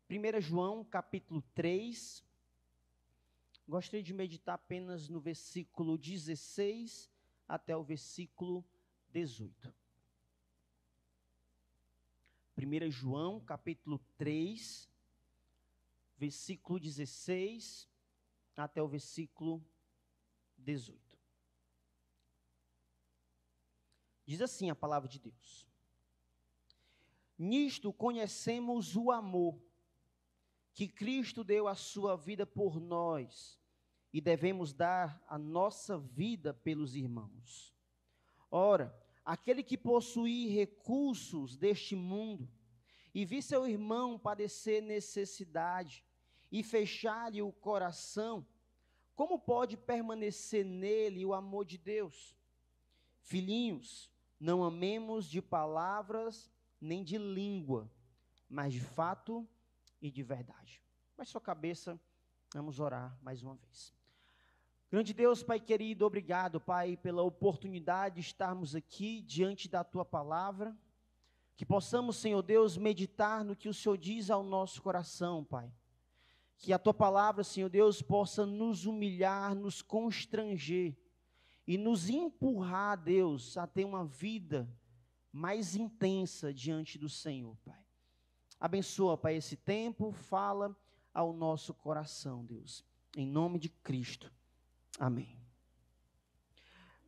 1 João, capítulo 3. Gostaria de meditar apenas no versículo 16 até o versículo 18. 1 João, capítulo 3, versículo 16 até o versículo 18. Diz assim a palavra de Deus: Nisto conhecemos o amor, que Cristo deu a sua vida por nós, e devemos dar a nossa vida pelos irmãos. Ora, aquele que possuir recursos deste mundo, e vir seu irmão padecer necessidade, e fechar-lhe o coração, como pode permanecer nele o amor de Deus? Filhinhos, não amemos de palavras, nem de língua, mas de fato e de verdade. Baixe sua cabeça, vamos orar mais uma vez. Grande Deus, Pai querido, obrigado, Pai, pela oportunidade de estarmos aqui diante da Tua palavra, que possamos, Senhor Deus, meditar no que o Senhor diz ao nosso coração, Pai. Que a Tua palavra, Senhor Deus, possa nos humilhar, nos constranger e nos empurrar, Deus, a ter uma vida mais intensa diante do Senhor, Pai. Abençoa, Pai, esse tempo, fala ao nosso coração, Deus, em nome de Cristo. Amém.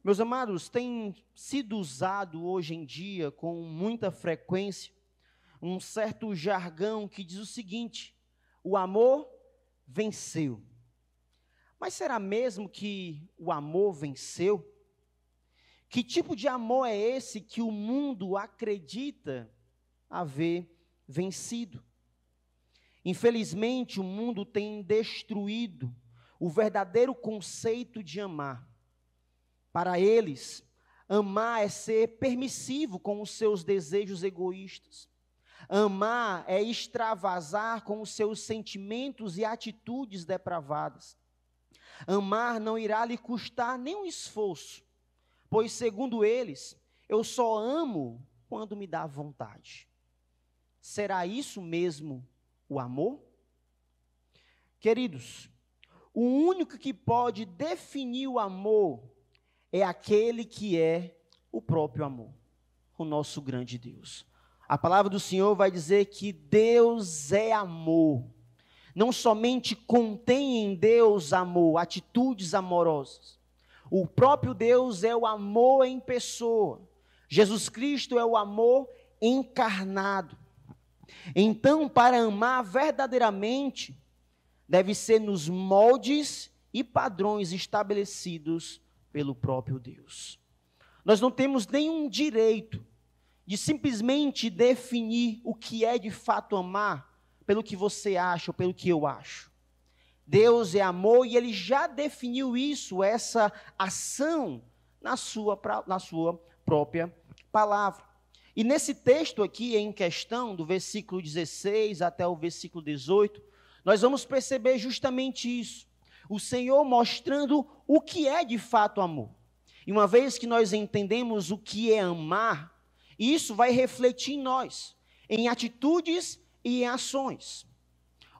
Meus amados, tem sido usado hoje em dia com muita frequência um certo jargão que diz o seguinte: o amor venceu. Mas será mesmo que o amor venceu? Que tipo de amor é esse que o mundo acredita haver vencido? Infelizmente, o mundo tem destruído o verdadeiro conceito de amar. Para eles, amar é ser permissivo com os seus desejos egoístas. Amar é extravasar com os seus sentimentos e atitudes depravadas. Amar não irá lhe custar nenhum esforço, pois, segundo eles, eu só amo quando me dá vontade. Será isso mesmo o amor? Queridos, o único que pode definir o amor é aquele que é o próprio amor, o nosso grande Deus. A palavra do Senhor vai dizer que Deus é amor. Não somente contém em Deus amor, atitudes amorosas. O próprio Deus é o amor em pessoa. Jesus Cristo é o amor encarnado. Então, para amar verdadeiramente, deve ser nos moldes e padrões estabelecidos pelo próprio Deus. Nós não temos nenhum direito de simplesmente definir o que é de fato amar pelo que você acha ou pelo que eu acho. Deus é amor e Ele já definiu isso, essa ação na sua própria palavra. E nesse texto aqui em questão, do versículo 16 até o versículo 18, nós vamos perceber justamente isso. O Senhor mostrando o que é de fato amor. E uma vez que nós entendemos o que é amar, isso vai refletir em nós, em atitudes e em ações.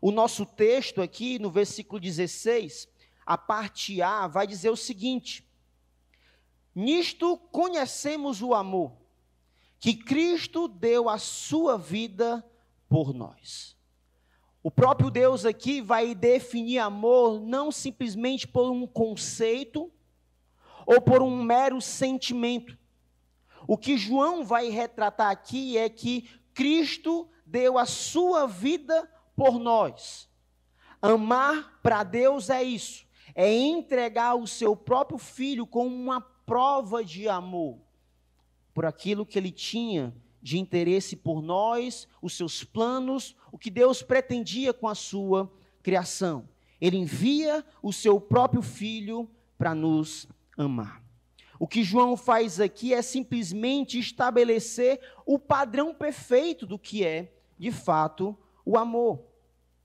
O nosso texto aqui, no versículo 16, a parte A, vai dizer o seguinte: Nisto conhecemos o amor, que Cristo deu a sua vida por nós. O próprio Deus aqui vai definir amor não simplesmente por um conceito ou por um mero sentimento. O que João vai retratar aqui é que Cristo deu a sua vida por nós. Amar para Deus é isso, é entregar o seu próprio filho como uma prova de amor, por aquilo que ele tinha de interesse por nós, os seus planos, o que Deus pretendia com a sua criação. Ele envia o seu próprio filho para nos amar. O que João faz aqui é simplesmente estabelecer o padrão perfeito do que é, de fato, o amor.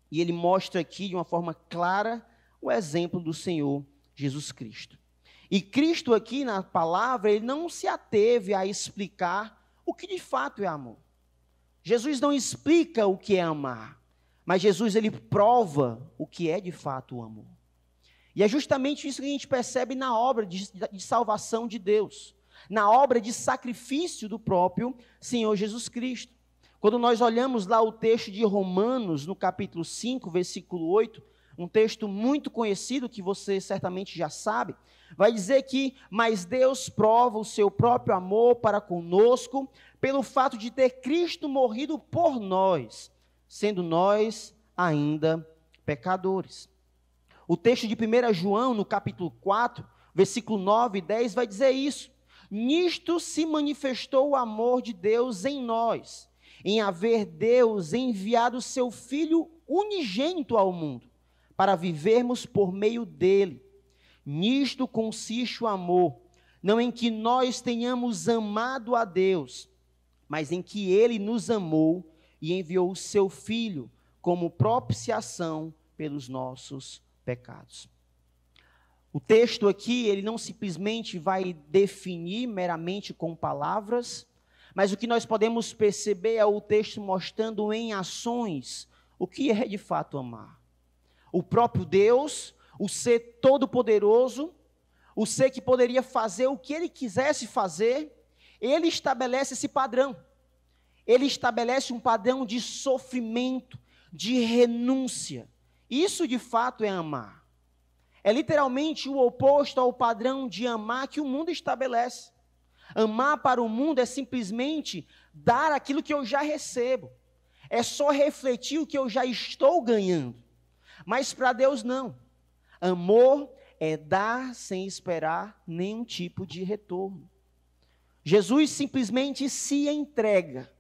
E ele mostra aqui, de uma forma clara, o exemplo do Senhor Jesus Cristo. E Cristo aqui na palavra, ele não se ateve a explicar o que de fato é amor. Jesus não explica o que é amar, Mas Jesus, ele prova o que é de fato o amor. E é justamente isso que a gente percebe na obra de salvação de Deus, na obra de sacrifício do próprio Senhor Jesus Cristo. Quando nós olhamos lá o texto de Romanos, no capítulo 5, versículo 8, um texto muito conhecido, que você certamente já sabe, vai dizer que, mas Deus prova o seu próprio amor para conosco, pelo fato de ter Cristo morrido por nós, sendo nós ainda pecadores. O texto de 1 João, no capítulo 4, versículo 9 e 10, vai dizer isso. Nisto se manifestou o amor de Deus em nós, em haver Deus enviado o seu Filho unigênito ao mundo, para vivermos por meio dele. Nisto consiste o amor, não em que nós tenhamos amado a Deus, mas em que ele nos amou e enviou o seu Filho como propiciação pelos nossos pecados. O texto aqui, ele não simplesmente vai definir meramente com palavras, mas o que nós podemos perceber é o texto mostrando em ações o que é de fato amar. O próprio Deus, o ser todo-poderoso, o ser que poderia fazer o que ele quisesse fazer, ele estabelece esse padrão. Ele estabelece um padrão de sofrimento, de renúncia. Isso de fato é amar. É literalmente o oposto ao padrão de amar que o mundo estabelece. Amar para o mundo é simplesmente dar aquilo que eu já recebo. É só refletir o que eu já estou ganhando. Mas para Deus não. Amor é dar sem esperar nenhum tipo de retorno. Jesus simplesmente se entrega.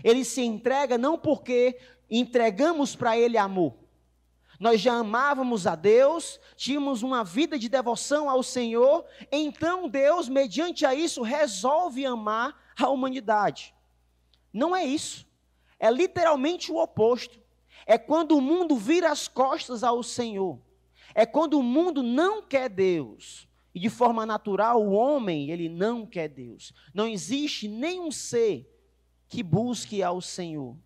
Ele se entrega não porque entregamos para ele amor. Nós já amávamos a Deus, tínhamos uma vida de devoção ao Senhor, então Deus, mediante a isso, resolve amar a humanidade. Não é isso. É literalmente o oposto. É quando o mundo vira as costas ao Senhor. É quando o mundo não quer Deus. E de forma natural, o homem, ele não quer Deus. Não existe nenhum ser que busque ao Senhor.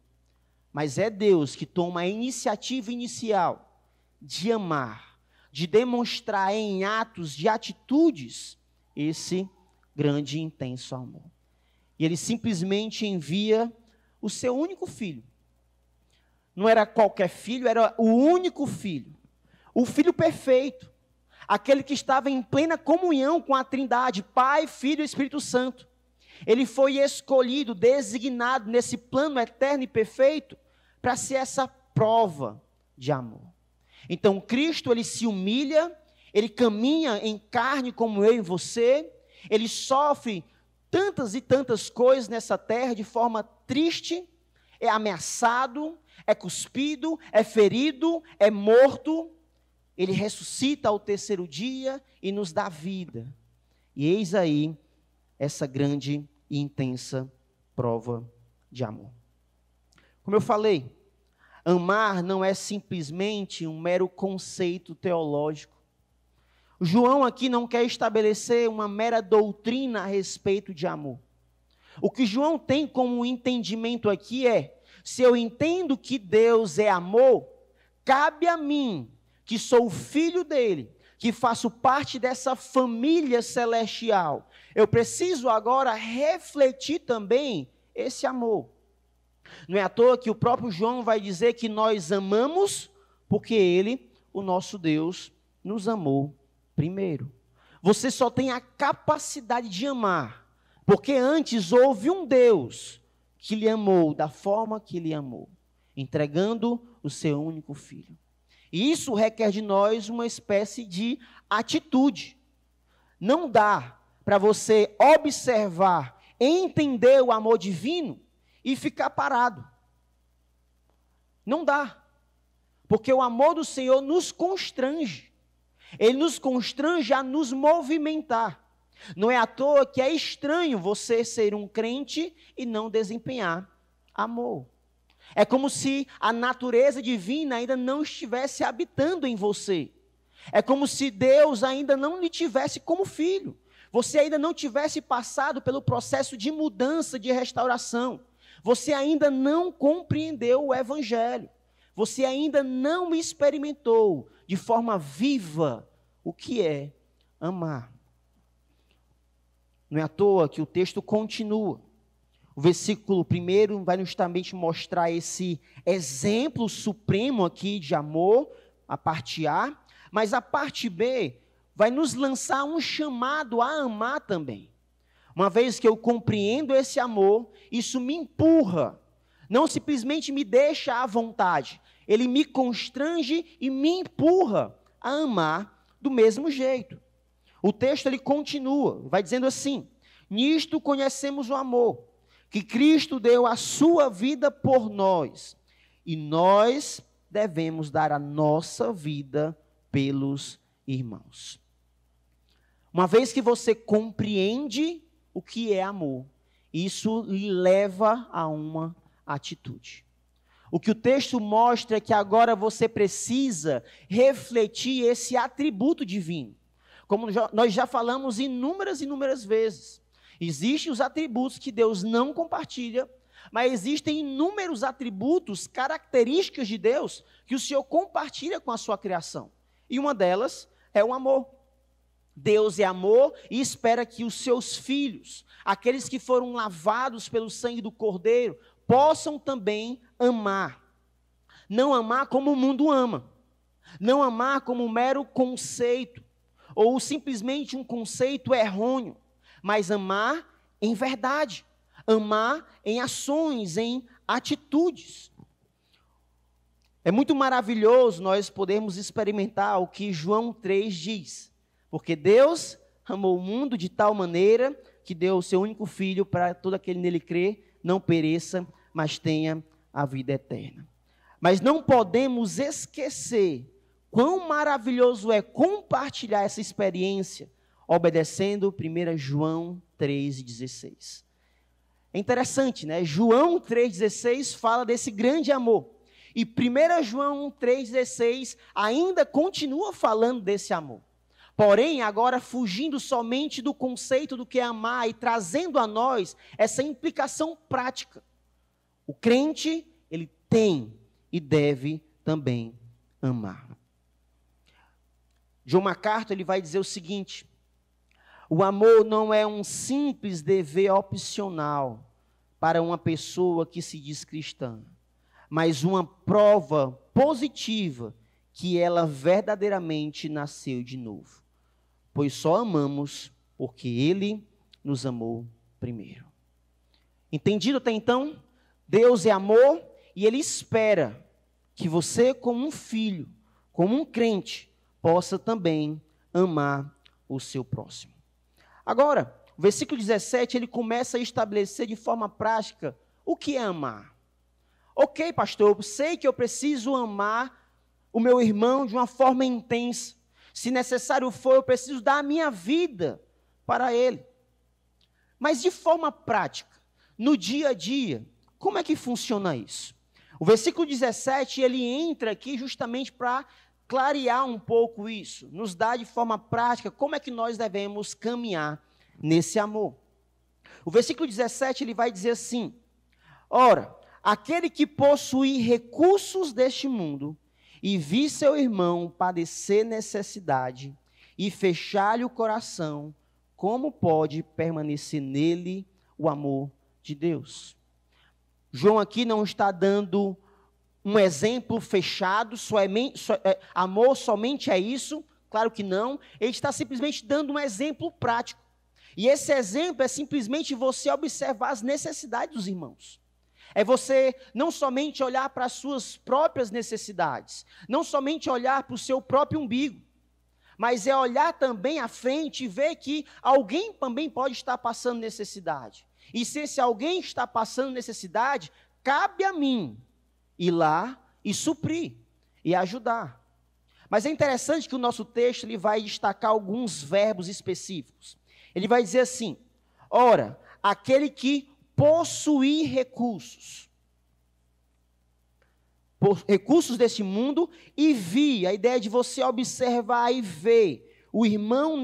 Mas é Deus que toma a iniciativa inicial de amar, de demonstrar em atos, de atitudes, esse grande e intenso amor. E ele simplesmente envia o seu único filho. Não era qualquer filho, era o único filho. O filho perfeito. Aquele que estava em plena comunhão com a Trindade, Pai, Filho e Espírito Santo. Ele foi escolhido, designado nesse plano eterno e perfeito para ser essa prova de amor. Então Cristo, ele se humilha, ele caminha em carne como eu e você, ele sofre tantas e tantas coisas nessa terra de forma triste, é ameaçado, é cuspido, é ferido, é morto. Ele ressuscita ao terceiro dia e nos dá vida. E eis aí essa grande e intensa prova de amor. Como eu falei, amar não é simplesmente um mero conceito teológico. João aqui não quer estabelecer uma mera doutrina a respeito de amor. O que João tem como entendimento aqui é, se eu entendo que Deus é amor, cabe a mim, que sou filho dele, que faço parte dessa família celestial, eu preciso agora refletir também esse amor. Não é à toa que o próprio João vai dizer que nós amamos porque ele, o nosso Deus, nos amou primeiro. Você só tem a capacidade de amar, porque antes houve um Deus que lhe amou da forma que lhe amou, entregando o seu único filho. E isso requer de nós uma espécie de atitude. Não dá para você observar, entender o amor divino e ficar parado. Não dá. Porque o amor do Senhor nos constrange. Ele nos constrange a nos movimentar. Não é à toa que é estranho você ser um crente e não desempenhar amor. É como se a natureza divina ainda não estivesse habitando em você. É como se Deus ainda não lhe tivesse como filho. Você ainda não tivesse passado pelo processo de mudança, de restauração. Você ainda não compreendeu o Evangelho. você ainda não experimentou de forma viva o que é amar. Não é à toa que o texto continua. O versículo 1 vai justamente mostrar esse exemplo supremo aqui de amor, a parte A, mas a parte B vai nos lançar um chamado a amar também. Uma vez que eu compreendo esse amor, isso me empurra, não simplesmente me deixa à vontade, ele me constrange e me empurra a amar do mesmo jeito. O texto ele continua, vai dizendo assim: nisto conhecemos o amor, que Cristo deu a sua vida por nós, e nós devemos dar a nossa vida pelos irmãos. Uma vez que você compreende o que é amor, isso lhe leva a uma atitude. O que o texto mostra é que agora você precisa refletir esse atributo divino. Como nós já falamos inúmeras vezes. Existem os atributos que Deus não compartilha, mas existem inúmeros atributos, características de Deus, que o Senhor compartilha com a sua criação. E uma delas é o amor. Deus é amor e espera que os seus filhos, aqueles que foram lavados pelo sangue do Cordeiro, possam também amar. Não amar como o mundo ama. Não amar como um mero conceito, ou simplesmente um conceito errôneo, mas amar em verdade, amar em ações, em atitudes. É muito maravilhoso nós podermos experimentar o que João 3 diz, porque Deus amou o mundo de tal maneira que deu o seu único filho para todo aquele nele crê, não pereça, mas tenha a vida eterna. Mas não podemos esquecer quão maravilhoso é compartilhar essa experiência, obedecendo 1 João 3,16. É interessante, né? João 3,16 fala desse grande amor. E 1 João 3,16 ainda continua falando desse amor. Porém, agora fugindo somente do conceito do que é amar e trazendo a nós essa implicação prática. O crente, ele tem e deve também amar. John MacArthur ele vai dizer o seguinte: o amor não é um simples dever opcional para uma pessoa que se diz cristã, mas uma prova positiva que ela verdadeiramente nasceu de novo. Pois só amamos porque Ele nos amou primeiro. Entendido até então? Deus é amor e Ele espera que você, como um filho, como um crente, possa também amar o seu próximo. Agora, o versículo 17, ele começa a estabelecer de forma prática o que é amar. Ok, pastor, eu sei que eu preciso amar o meu irmão de uma forma intensa. Se necessário for, eu preciso dar a minha vida para ele. Mas de forma prática, no dia a dia, como é que funciona isso? O versículo 17, ele entra aqui justamente para clarear um pouco isso, nos dá de forma prática como é que nós devemos caminhar nesse amor. O versículo 17, ele vai dizer assim: ora, aquele que possui recursos deste mundo e vi seu irmão padecer necessidade e fechar-lhe o coração, como pode permanecer nele o amor de Deus? João aqui não está dando um exemplo fechado, amor somente é isso, claro que não. Ele está simplesmente dando um exemplo prático. E esse exemplo é simplesmente você observar as necessidades dos irmãos. É você não somente olhar para as suas próprias necessidades, não somente olhar para o seu próprio umbigo, mas é olhar também à frente e ver que alguém também pode estar passando necessidade. E se esse alguém está passando necessidade, cabe a mim ir lá e suprir, e ajudar. Mas é interessante que o nosso texto ele vai destacar alguns verbos específicos. Ele vai dizer assim: ora, aquele que possuir recursos deste mundo, e vi, a ideia de você observar e ver o irmão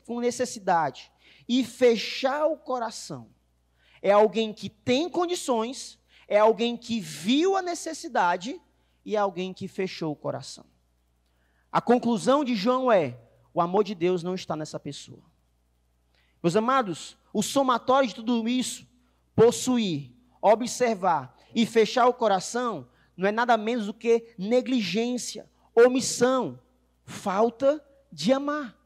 com necessidade, e fechar o coração. É alguém que tem condições, é alguém que viu a necessidade e alguém que fechou o coração. A conclusão de João é: o amor de Deus não está nessa pessoa. Meus amados, o somatório de tudo isso, possuir, observar e fechar o coração, não é nada menos do que negligência, omissão, falta de amar.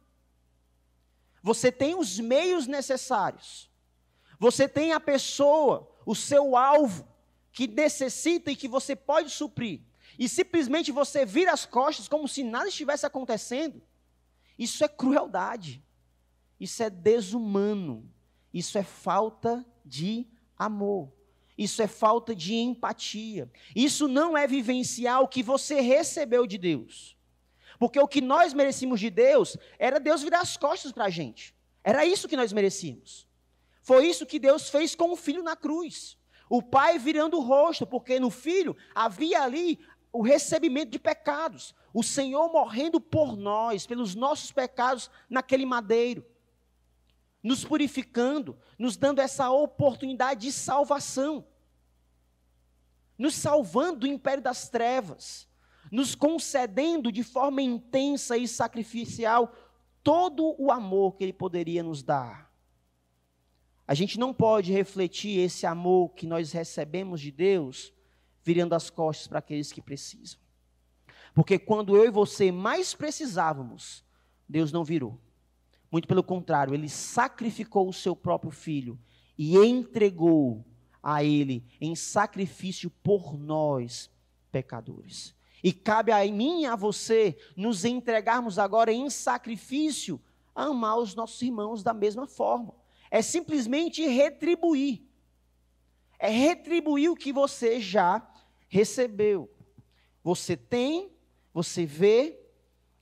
Você tem os meios necessários. Você tem a pessoa, o seu alvo, que necessita e que você pode suprir. E simplesmente você vira as costas como se nada estivesse acontecendo. Isso é crueldade. Isso é desumano. Isso é falta de amor. Isso é falta de empatia. Isso não é vivenciar o que você recebeu de Deus. Porque o que nós merecíamos de Deus era Deus virar as costas para a gente. Era isso que nós merecíamos. Foi isso que Deus fez com o Filho na cruz. O Pai virando o rosto, porque no Filho havia ali o recebimento de pecados. O Senhor morrendo por nós, pelos nossos pecados naquele madeiro. Nos purificando, nos dando essa oportunidade de salvação. Nos salvando do império das trevas. Nos concedendo de forma intensa e sacrificial todo o amor que Ele poderia nos dar. A gente não pode refletir esse amor que nós recebemos de Deus virando as costas para aqueles que precisam. Porque quando eu e você mais precisávamos, Deus não virou. Muito pelo contrário, Ele sacrificou o seu próprio Filho e entregou a Ele em sacrifício por nós, pecadores. E cabe a mim e a você nos entregarmos agora em sacrifício a amar os nossos irmãos da mesma forma. É simplesmente retribuir. É retribuir o que você já recebeu. Você tem, você vê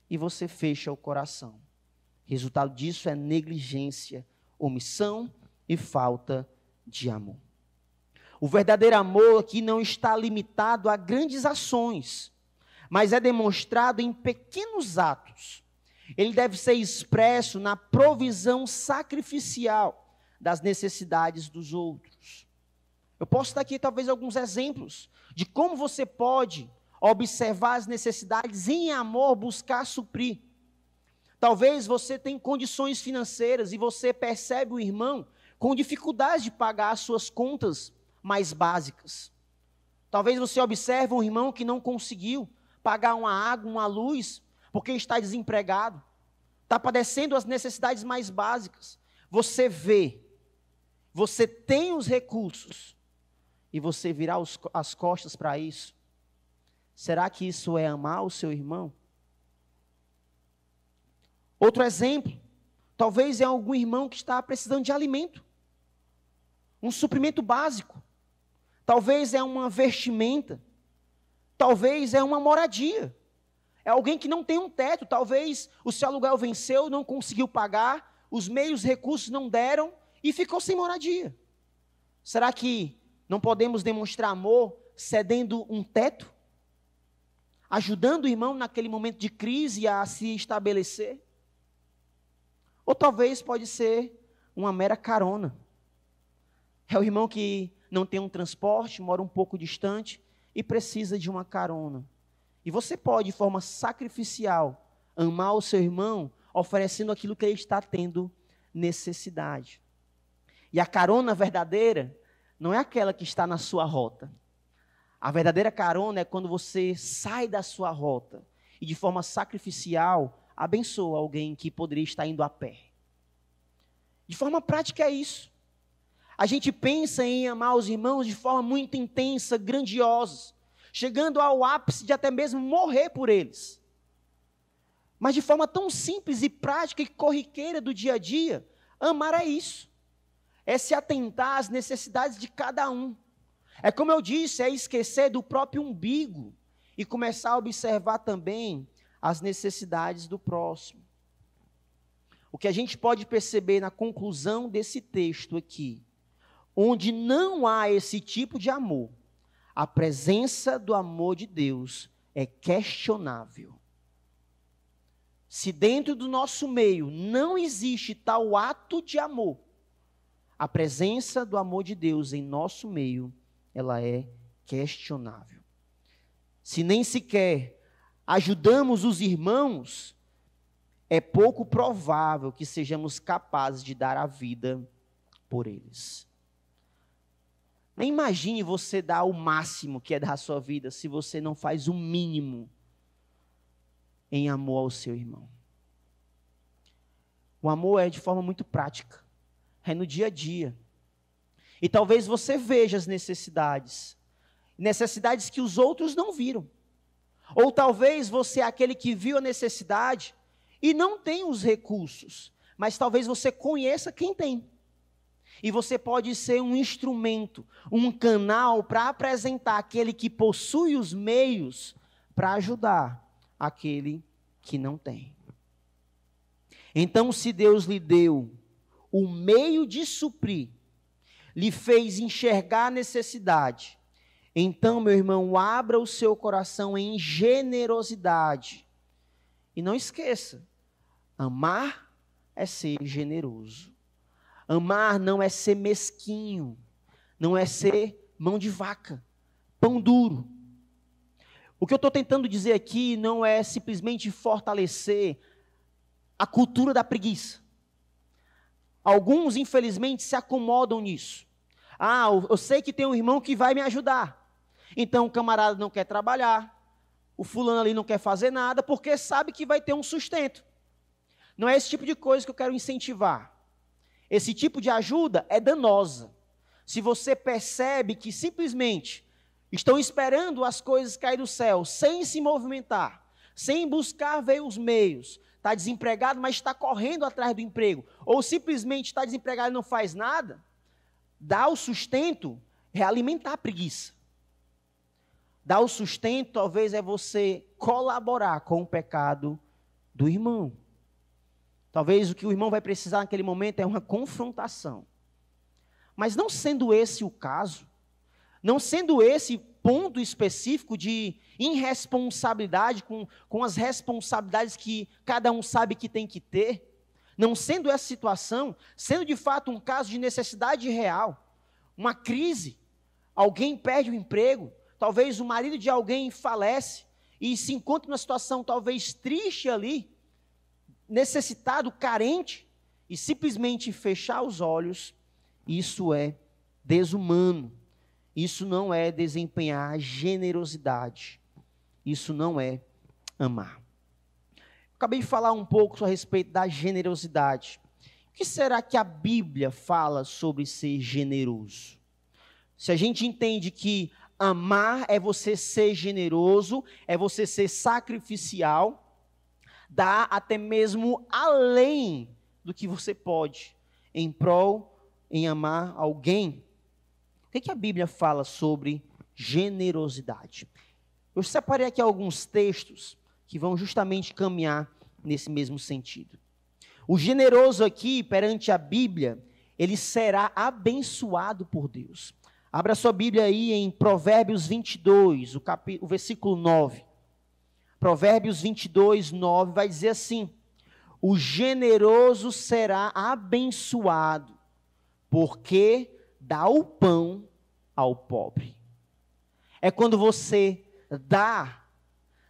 e você fecha o coração. Resultado disso é negligência, omissão e falta de amor. O verdadeiro amor aqui não está limitado a grandes ações, mas é demonstrado em pequenos atos. Ele deve ser expresso na provisão sacrificial das necessidades dos outros. Eu posso dar aqui talvez alguns exemplos de como você pode observar as necessidades e em amor buscar suprir. Talvez você tenha condições financeiras e você percebe o irmão com dificuldade de pagar as suas contas mais básicas. Talvez você observe um irmão que não conseguiu pagar uma água, uma luz, porque está desempregado. Está padecendo as necessidades mais básicas. Você vê, você tem os recursos e você virar as costas para isso. Será que isso é amar o seu irmão? Outro exemplo, talvez é algum irmão que está precisando de alimento, um suprimento básico. Talvez é uma vestimenta, talvez é uma moradia. É alguém que não tem um teto, talvez o seu aluguel venceu, não conseguiu pagar, os meios, recursos não deram e ficou sem moradia. Será que não podemos demonstrar amor cedendo um teto? Ajudando o irmão naquele momento de crise a se estabelecer? Ou talvez pode ser uma mera carona. É o irmão que não tem um transporte, mora um pouco distante e precisa de uma carona. E você pode, de forma sacrificial, amar o seu irmão, oferecendo aquilo que ele está tendo necessidade. E a carona verdadeira não é aquela que está na sua rota. A verdadeira carona é quando você sai da sua rota e, de forma sacrificial, abençoa alguém que poderia estar indo a pé. De forma prática é isso. A gente pensa em amar os irmãos de forma muito intensa, grandiosa, chegando ao ápice de até mesmo morrer por eles. Mas de forma tão simples e prática e corriqueira do dia a dia, amar é isso. É se atentar às necessidades de cada um. É como eu disse, é esquecer do próprio umbigo e começar a observar também as necessidades do próximo. O que a gente pode perceber na conclusão desse texto aqui, onde não há esse tipo de amor, a presença do amor de Deus é questionável. Se dentro do nosso meio não existe tal ato de amor, a presença do amor de Deus em nosso meio, ela é questionável. se nem sequer ajudamos os irmãos, é pouco provável que sejamos capazes de dar a vida por eles. Nem imagine você dar o máximo que é da sua vida se você não faz o mínimo em amor ao seu irmão. O amor é de forma muito prática, é no dia a dia. E talvez você veja as necessidades que os outros não viram. Ou talvez você é aquele que viu a necessidade e não tem os recursos, mas talvez você conheça quem tem. E você pode ser um instrumento, um canal para apresentar aquele que possui os meios para ajudar aquele que não tem. Então, se Deus lhe deu o meio de suprir, lhe fez enxergar a necessidade, então, meu irmão, abra o seu coração em generosidade. E não esqueça, amar é ser generoso. Amar não é ser mesquinho, não é ser mão de vaca, pão duro. O que eu estou tentando dizer aqui não é simplesmente fortalecer a cultura da preguiça. Alguns, infelizmente, se acomodam nisso. Ah, eu sei que tem um irmão que vai me ajudar. Então o camarada não quer trabalhar, o fulano ali não quer fazer nada, porque sabe que vai ter um sustento. Não é esse tipo de coisa que eu quero incentivar. Esse tipo de ajuda é danosa. Se você percebe que simplesmente estão esperando as coisas cair do céu, sem se movimentar, sem buscar ver os meios, está desempregado, mas está correndo atrás do emprego, ou simplesmente está desempregado e não faz nada, dar o sustento é alimentar a preguiça. Dar o sustento talvez é você colaborar com o pecado do irmão. Talvez o que o irmão vai precisar naquele momento é uma confrontação. Mas não sendo esse o caso, não sendo esse ponto específico de irresponsabilidade com as responsabilidades que cada um sabe que tem que ter, não sendo essa situação, sendo de fato um caso de necessidade real, uma crise, alguém perde o emprego, talvez o marido de alguém falece e se encontra numa situação talvez triste ali, necessitado, carente, e simplesmente fechar os olhos, isso é desumano. Isso não é desempenhar generosidade. Isso não é amar. Acabei de falar um pouco a respeito da generosidade. O que será que a Bíblia fala sobre ser generoso? Se a gente entende que amar é você ser generoso, é você ser sacrificial, dar até mesmo além do que você pode, em prol, em amar alguém. O que a Bíblia fala sobre generosidade? Eu separei aqui alguns textos que vão justamente caminhar nesse mesmo sentido. O generoso aqui, perante a Bíblia, ele será abençoado por Deus. Abra sua Bíblia aí em Provérbios 22, o versículo 9. Provérbios 22, 9, vai dizer assim: o generoso será abençoado, porque dá o pão ao pobre. É quando você dá,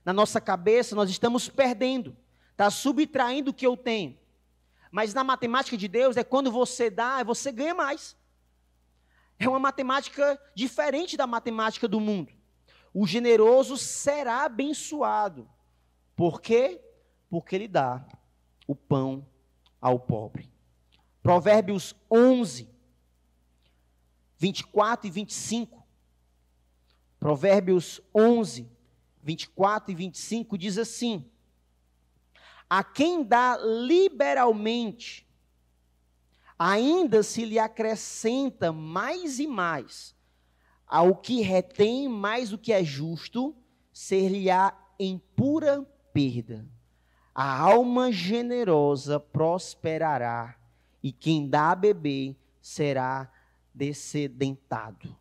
na nossa cabeça nós estamos perdendo, está subtraindo o que eu tenho. Mas na matemática de Deus é quando você dá, você ganha mais. É uma matemática diferente da matemática do mundo. O generoso será abençoado. Por quê? Porque ele dá o pão ao pobre. Provérbios 11, 24 e 25. Provérbios 11, 24 e 25 diz assim: a quem dá liberalmente, ainda se lhe acrescenta mais e mais. Ao que retém mais do que é justo, ser-lhe-á em pura perda. A alma generosa prosperará, e quem dá a beber será descedentado.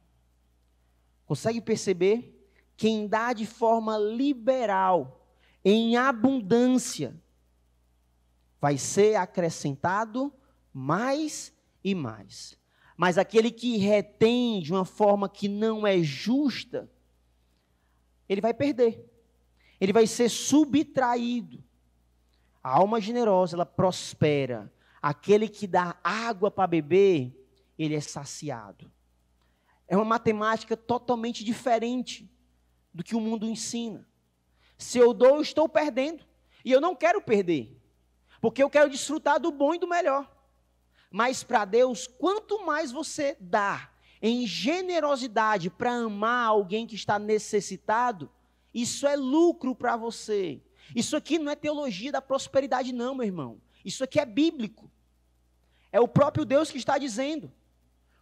Consegue perceber? Quem dá de forma liberal, em abundância, vai ser acrescentado mais e mais. Mas aquele que retém de uma forma que não é justa, ele vai perder. Ele vai ser subtraído. A alma generosa, ela prospera. Aquele que dá água para beber, ele é saciado. É uma matemática totalmente diferente do que o mundo ensina. Se eu dou, eu estou perdendo. E eu não quero perder. Porque eu quero desfrutar do bom e do melhor. Mas para Deus, quanto mais você dá em generosidade para amar alguém que está necessitado, isso é lucro para você. Isso aqui não é teologia da prosperidade não, meu irmão. Isso aqui é bíblico. É o próprio Deus que está dizendo.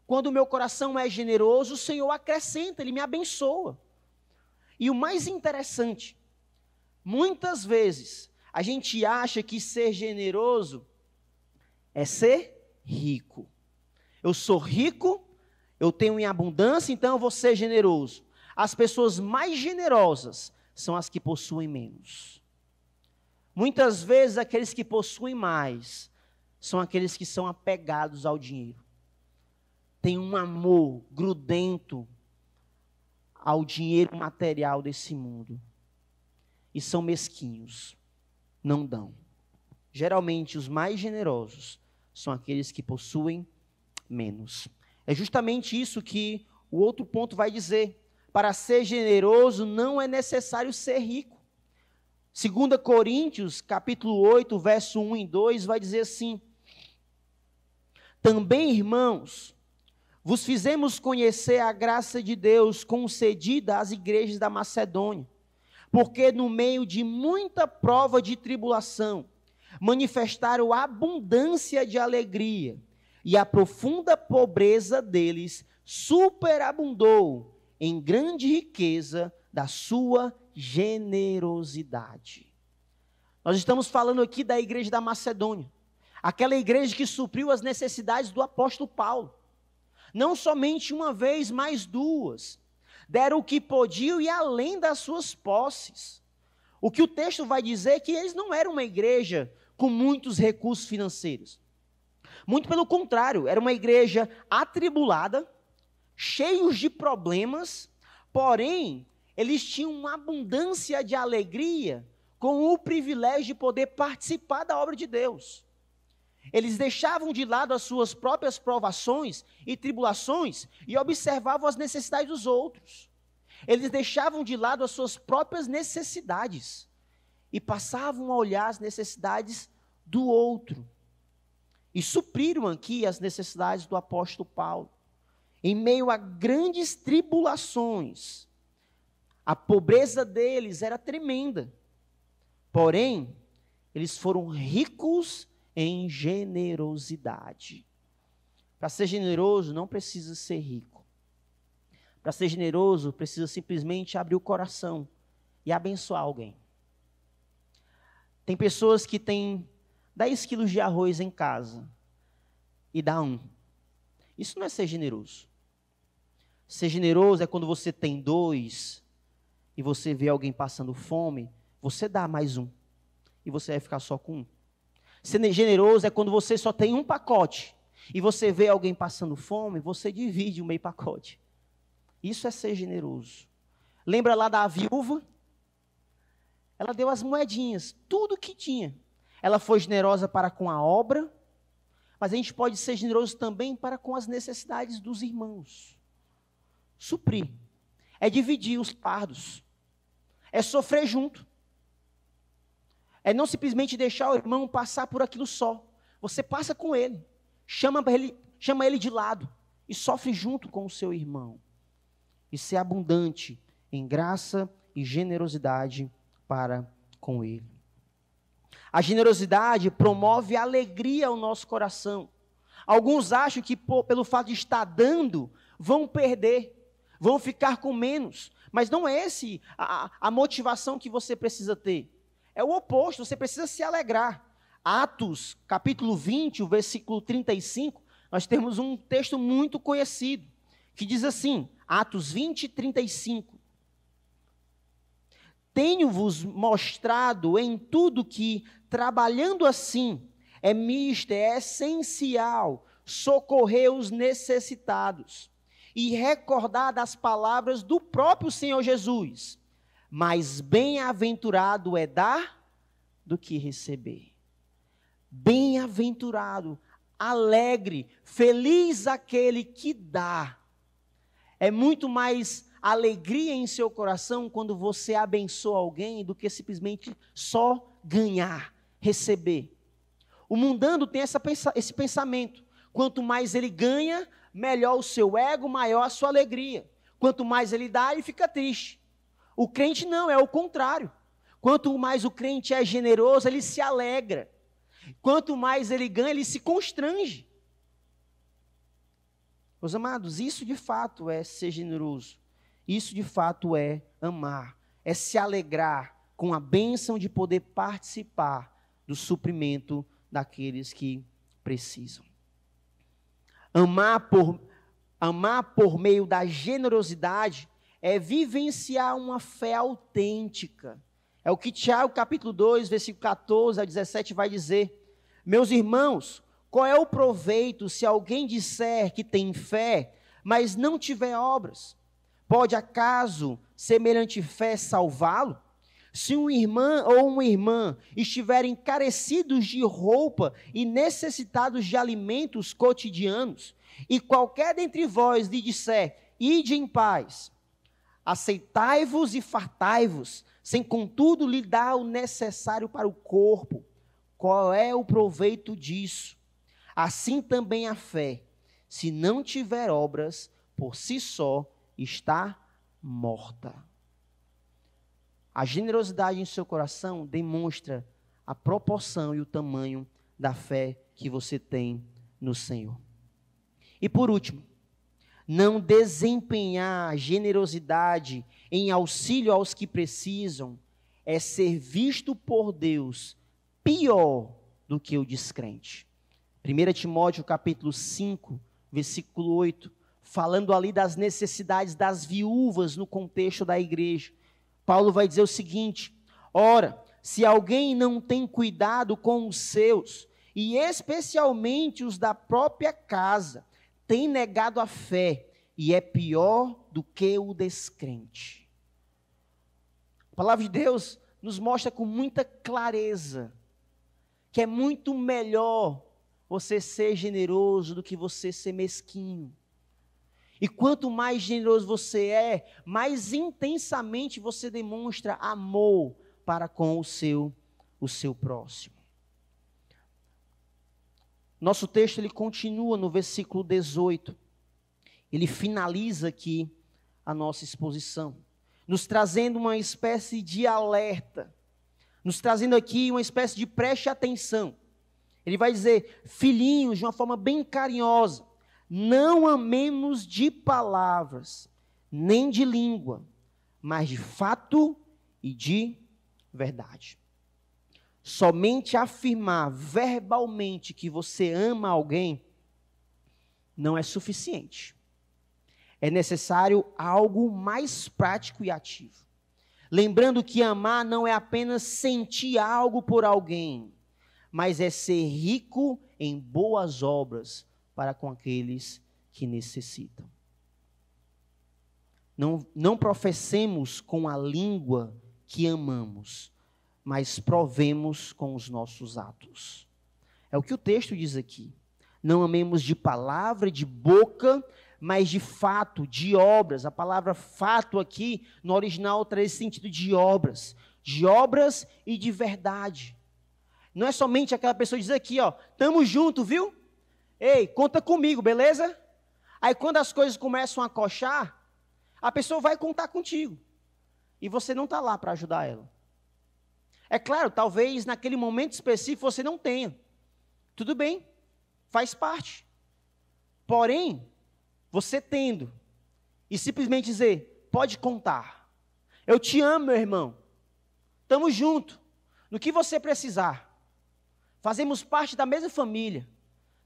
Quando o meu coração é generoso, o Senhor acrescenta, Ele me abençoa. E o mais interessante, muitas vezes, a gente acha que ser generoso é ser rico. Eu sou rico, eu tenho em abundância, então eu vou ser generoso. As pessoas mais generosas são as que possuem menos. Muitas vezes, aqueles que possuem mais são aqueles que são apegados ao dinheiro. Tem um amor grudento ao dinheiro material desse mundo. E são mesquinhos. Não dão. Geralmente, os mais generosos são aqueles que possuem menos. É justamente isso que o outro ponto vai dizer. Para ser generoso, não é necessário ser rico. 2 Coríntios, capítulo 8, verso 1 e 2, vai dizer assim: também, irmãos, vos fizemos conhecer a graça de Deus concedida às igrejas da Macedônia, porque no meio de muita prova de tribulação, manifestaram abundância de alegria, e a profunda pobreza deles superabundou em grande riqueza da sua generosidade. Nós estamos falando aqui da igreja da Macedônia, aquela igreja que supriu as necessidades do apóstolo Paulo. Não somente uma vez, mas duas. Deram o que podiam e além das suas posses. O que o texto vai dizer é que eles não eram uma igreja com muitos recursos financeiros. Muito pelo contrário, era uma igreja atribulada, cheios de problemas, porém, eles tinham uma abundância de alegria com o privilégio de poder participar da obra de Deus. Eles deixavam de lado as suas próprias provações e tribulações e observavam as necessidades dos outros. Eles deixavam de lado as suas próprias necessidades e passavam a olhar as necessidades do outro. E supriram aqui as necessidades do apóstolo Paulo. Em meio a grandes tribulações, a pobreza deles era tremenda. Porém, eles foram ricos em generosidade. Para ser generoso, não precisa ser rico. Para ser generoso, precisa simplesmente abrir o coração e abençoar alguém. Tem pessoas que têm 10 quilos de arroz em casa e dá um. Isso não é ser generoso. Ser generoso é quando você tem 2 e você vê alguém passando fome, você dá mais um e você vai ficar só com um. Ser generoso é quando você só tem um pacote e você vê alguém passando fome, você divide o meio pacote. Isso é ser generoso. Lembra lá da viúva? Ela deu as moedinhas, tudo que tinha. Ela foi generosa para com a obra, mas a gente pode ser generoso também para com as necessidades dos irmãos. Suprir. É dividir os fardos. É sofrer junto. É não simplesmente deixar o irmão passar por aquilo só. Você passa com ele. Chama ele de lado. E sofre junto com o seu irmão. E ser abundante em graça e generosidade para com ele. A generosidade promove alegria ao nosso coração. Alguns acham que pelo fato de estar dando, vão perder, vão ficar com menos. Mas não é essa a motivação que você precisa ter. É o oposto, você precisa se alegrar. Atos, capítulo 20, o versículo 35, nós temos um texto muito conhecido, que diz assim, Atos 20, 35. Tenho-vos mostrado em tudo que, trabalhando assim, é essencial socorrer os necessitados e recordar das palavras do próprio Senhor Jesus. mas bem-aventurado é dar do que receber. Bem-aventurado, alegre, feliz aquele que dá. É muito mais alegria em seu coração quando você abençoa alguém do que simplesmente só ganhar, receber. O mundano tem esse pensamento. Quanto mais ele ganha, melhor o seu ego, maior a sua alegria. Quanto mais ele dá, ele fica triste. O crente não, é o contrário. Quanto mais o crente é generoso, ele se alegra. Quanto mais ele ganha, ele se constrange. Meus amados, isso de fato é ser generoso. Isso de fato é amar. É se alegrar com a bênção de poder participar do suprimento daqueles que precisam. Amar por meio da generosidade é vivenciar uma fé autêntica. É o que Tiago, capítulo 2, versículo 14 a 17 vai dizer. Meus irmãos, qual é o proveito se alguém disser que tem fé, mas não tiver obras? Pode acaso semelhante fé salvá-lo? Se um irmão ou uma irmã estiverem carecidos de roupa e necessitados de alimentos cotidianos, e qualquer dentre vós lhe disser, ide em paz, aceitai-vos e fartai-vos, sem contudo lhe dar o necessário para o corpo, qual é o proveito disso? Assim também a fé, se não tiver obras, por si só está morta. A generosidade em seu coração demonstra a proporção e o tamanho da fé que você tem no Senhor. E por último, não desempenhar generosidade em auxílio aos que precisam é ser visto por Deus pior do que o descrente. 1 Timóteo capítulo 5, versículo 8, falando ali das necessidades das viúvas no contexto da igreja. Paulo vai dizer o seguinte: ora, se alguém não tem cuidado com os seus, e especialmente os da própria casa, tem negado a fé, e é pior do que o descrente. A palavra de Deus nos mostra com muita clareza que é muito melhor você ser generoso do que você ser mesquinho. E quanto mais generoso você é, mais intensamente você demonstra amor para com o seu próximo. Nosso texto ele continua no versículo 18. Ele finaliza aqui a nossa exposição, nos trazendo uma espécie de alerta, nos trazendo aqui uma espécie de preste atenção. Ele vai dizer, filhinhos, de uma forma bem carinhosa, não amemos de palavras, nem de língua, mas de fato e de verdade. Somente afirmar verbalmente que você ama alguém não é suficiente. É necessário algo mais prático e ativo. Lembrando que amar não é apenas sentir algo por alguém, mas é ser rico em boas obras para com aqueles que necessitam. Não professemos com a língua que amamos, mas provemos com os nossos atos. É o que o texto diz aqui. Não amemos de palavra, de boca, mas de fato, de obras. A palavra fato aqui, no original, traz esse sentido de obras e de verdade. Não é somente aquela pessoa dizer aqui, ó, tamo junto, viu? Ei, conta comigo, beleza? Aí quando as coisas começam a coxar, a pessoa vai contar contigo. E você não está lá para ajudar ela. É claro, talvez naquele momento específico você não tenha. Tudo bem, faz parte. Porém, você tendo, e simplesmente dizer, pode contar. Eu te amo, meu irmão. Estamos juntos. No que você precisar. Fazemos parte da mesma família.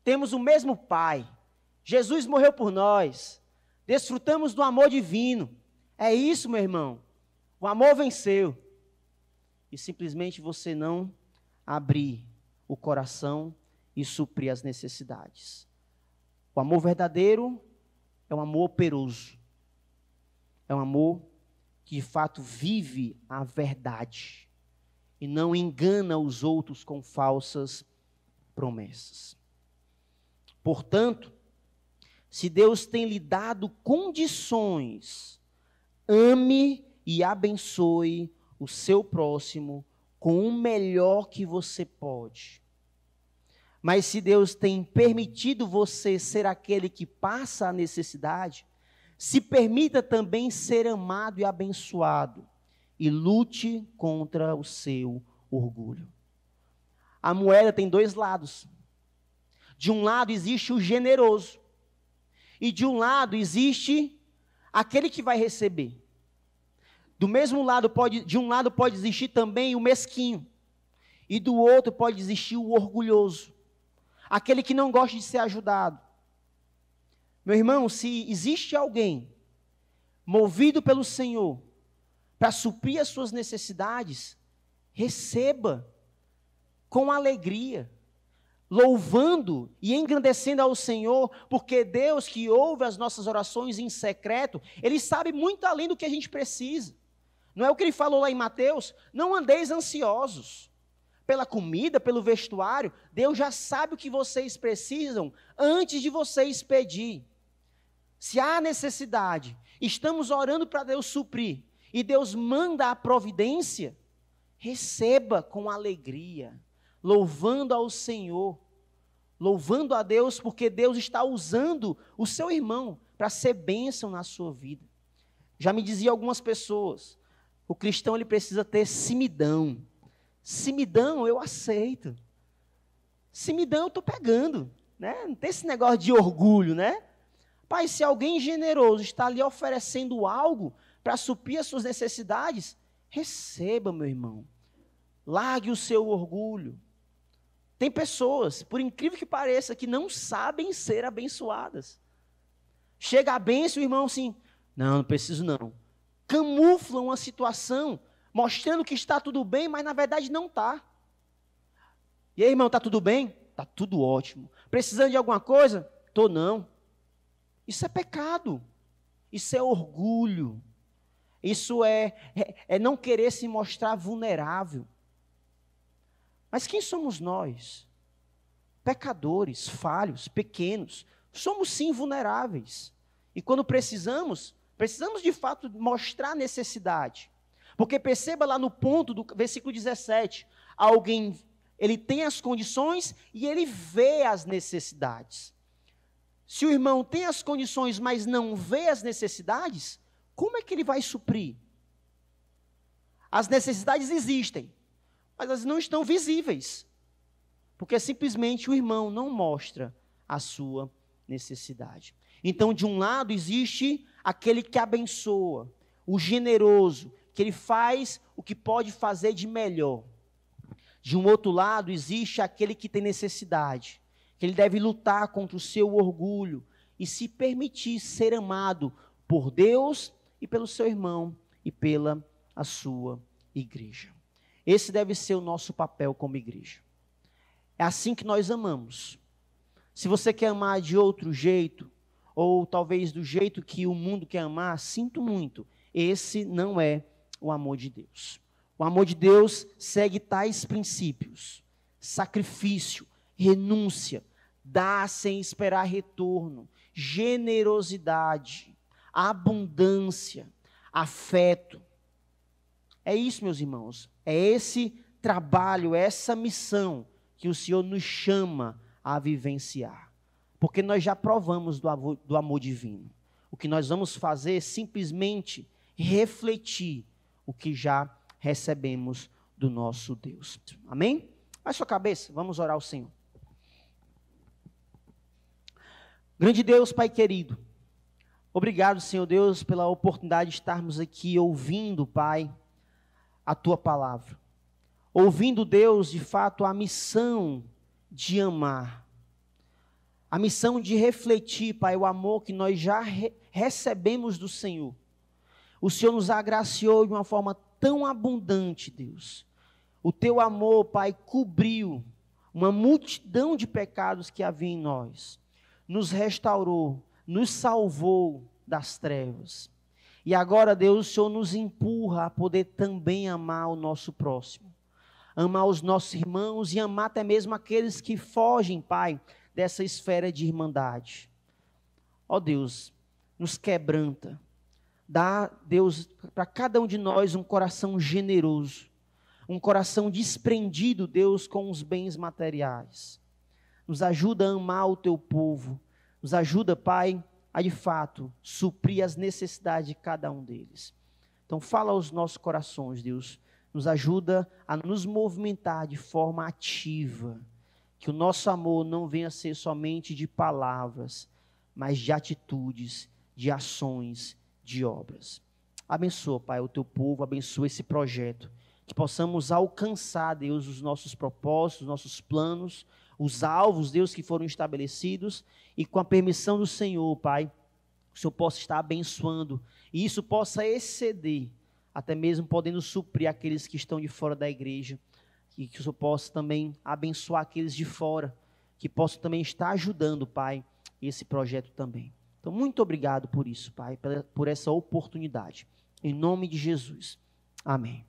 Temos o mesmo Pai. Jesus morreu por nós. Desfrutamos do amor divino. É isso, meu irmão. O amor venceu. E simplesmente você não abrir o coração e suprir as necessidades. O amor verdadeiro é um amor operoso. É um amor que de fato vive a verdade e não engana os outros com falsas promessas. Portanto, se Deus tem lhe dado condições, ame e abençoe o seu próximo com o melhor que você pode. Mas se Deus tem permitido você ser aquele que passa a necessidade, se permita também ser amado e abençoado e lute contra o seu orgulho. A moeda tem dois lados. De um lado existe o generoso e de um lado existe aquele que vai receber. Do mesmo lado de um lado pode existir também o mesquinho e do outro pode existir o orgulhoso, aquele que não gosta de ser ajudado. Meu irmão, se existe alguém movido pelo Senhor para suprir as suas necessidades, receba com alegria, louvando e engrandecendo ao Senhor, porque Deus que ouve as nossas orações em secreto, Ele sabe muito além do que a gente precisa. Não é o que Ele falou lá em Mateus? Não andeis ansiosos pela comida, pelo vestuário. Deus já sabe o que vocês precisam antes de vocês pedir. Se há necessidade, estamos orando para Deus suprir, e Deus manda a providência, receba com alegria, louvando ao Senhor, louvando a Deus, porque Deus está usando o seu irmão para ser bênção na sua vida. Já me diziam algumas pessoas, o cristão ele precisa ter simidão. Simidão eu aceito. Simidão eu estou pegando, né? Não tem esse negócio de orgulho, né? Pai, se alguém generoso está ali oferecendo algo para suprir as suas necessidades, receba, meu irmão. Largue o seu orgulho. Tem pessoas, por incrível que pareça, que não sabem ser abençoadas. Chega a bênção, o irmão assim, não preciso não. Camuflam uma situação, mostrando que está tudo bem, mas na verdade não está. E aí, irmão, está tudo bem? Está tudo ótimo. Precisando de alguma coisa? Estou não. Isso é pecado, isso é orgulho, isso é não querer se mostrar vulnerável. Mas quem somos nós? Pecadores, falhos, pequenos, somos sim vulneráveis. E quando precisamos de fato mostrar a necessidade. Porque perceba lá no ponto do versículo 17, alguém, ele tem as condições e ele vê as necessidades. Se o irmão tem as condições, mas não vê as necessidades, como é que ele vai suprir? As necessidades existem, mas elas não estão visíveis, porque simplesmente o irmão não mostra a sua necessidade. Então, de um lado existe aquele que abençoa, o generoso, que ele faz o que pode fazer de melhor. De um outro lado existe aquele que tem necessidade, que ele deve lutar contra o seu orgulho e se permitir ser amado por Deus e pelo seu irmão e pela a sua igreja. Esse deve ser o nosso papel como igreja. É assim que nós amamos. Se você quer amar de outro jeito, ou talvez do jeito que o mundo quer amar, sinto muito, esse não é o amor de Deus. O amor de Deus segue tais princípios: sacrifício, renúncia, dar sem esperar retorno, generosidade, abundância, afeto. É isso, meus irmãos, é esse trabalho, essa missão que o Senhor nos chama a vivenciar. Porque nós já provamos do amor divino. O que nós vamos fazer é simplesmente refletir o que já recebemos do nosso Deus. Amém? Baixe sua cabeça, vamos orar ao Senhor. Grande Deus, Pai querido, obrigado, Senhor Deus, pela oportunidade de estarmos aqui ouvindo, Pai, a Tua palavra. Ouvindo, Deus, de fato, a missão de amar. A missão de refletir, Pai, o amor que nós já recebemos do Senhor. O Senhor nos agraciou de uma forma tão abundante, Deus. O Teu amor, Pai, cobriu uma multidão de pecados que havia em nós. Nos restaurou, nos salvou das trevas. E agora, Deus, o Senhor nos empurra a poder também amar o nosso próximo, amar os nossos irmãos e amar até mesmo aqueles que fogem, Pai, dessa esfera de irmandade. Ó Deus, nos quebranta. Dá, Deus, para cada um de nós um coração generoso, um coração desprendido, Deus, com os bens materiais. Nos ajuda a amar o teu povo. Nos ajuda, Pai, a de fato suprir as necessidades de cada um deles. Então fala aos nossos corações, Deus. Nos ajuda a nos movimentar de forma ativa. Que o nosso amor não venha a ser somente de palavras, mas de atitudes, de ações, de obras. Abençoa, Pai, o teu povo, abençoa esse projeto. Que possamos alcançar, Deus, os nossos propósitos, os nossos planos, os alvos, Deus, que foram estabelecidos, e com a permissão do Senhor, Pai, o Senhor possa estar abençoando, e isso possa exceder, até mesmo podendo suprir aqueles que estão de fora da igreja, e que o Senhor possa também abençoar aqueles de fora, que possam também estar ajudando, Pai, esse projeto também. Então, muito obrigado por isso, Pai, por essa oportunidade. Em nome de Jesus. Amém.